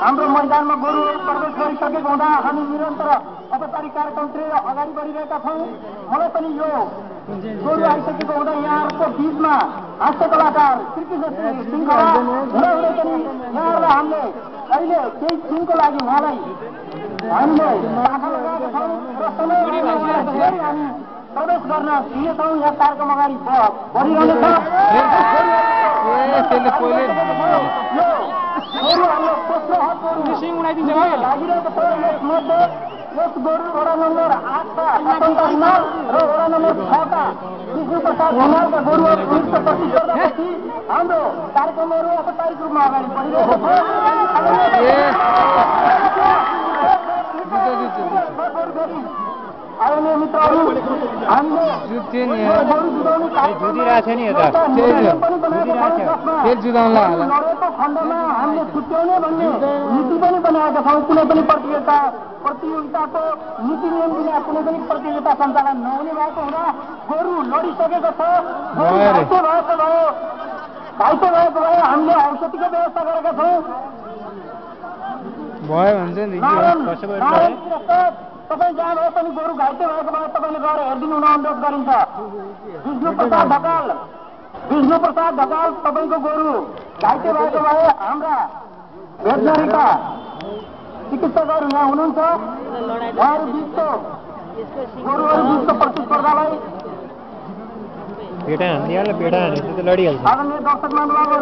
हाम्रो मैदानमा गोरु प्रवेश गरिसकेको हुँदा हामी निरन्तर औपचारिक कार्यक्रमतिर अगाडि बढिरहेका छौँ। मलाई पनि यो गोरु आइसकेको हुँदा यहाँहरूको बिचमा हास्य कलाकार श्रीकृष्ण सिंहला हुँदाहुँदै पनि यहाँहरूलाई हामीले अहिले केही दिनको लागि उहाँलाई हामीले पाखा लगाएका छौँ र समय हामी प्रवेश गर्न दिनेछौँ। यहाँ कार्यक्रम अगाडि बढिरहनेछ। यस गोरु वडा नम्बर 8 का वसन्त हिमाल र वडा नम्बर 6 का विष्णु प्रसाद हिमालका गोरुहरूको प्रतिस्पर्धापछि हाम्रो कार्यक्रमहरू औपचारिक रूपमा अगाडि बढिरहेको छ। आदरणीय मित्रहरू, हामीले गोरु जुधाउने लडेको खण्डमा हामीले छुट्याउने भन्ने नीति पनि बनाएका छौँ। कुनै पनि प्रतियोगिताको नीति नियम बिना कुनै पनि प्रतियोगिता सञ्चालन नहुने भएको हुँदा गोरु लडिसकेको छ। घाइते भएको भए हामीले औषधिको व्यवस्था गरेका छौँ। तपाईँ जहाँ भए पनि गोरु घाइते भएको भए तपाईँले गएर हेरिदिनु हुन अनुरोध गरिन्छ। विष्णु प्रसाद ढकाल तपाईँको गोरु घाइते भएको भए हाम्रा भेटनरीका चिकित्सकहरू यहाँ हुनुहुन्छ। उहाँहरू बिचको गोरुहरू बिचको प्रतिस्पर्धालाई आदरणीय दर्शक महानुभावहरू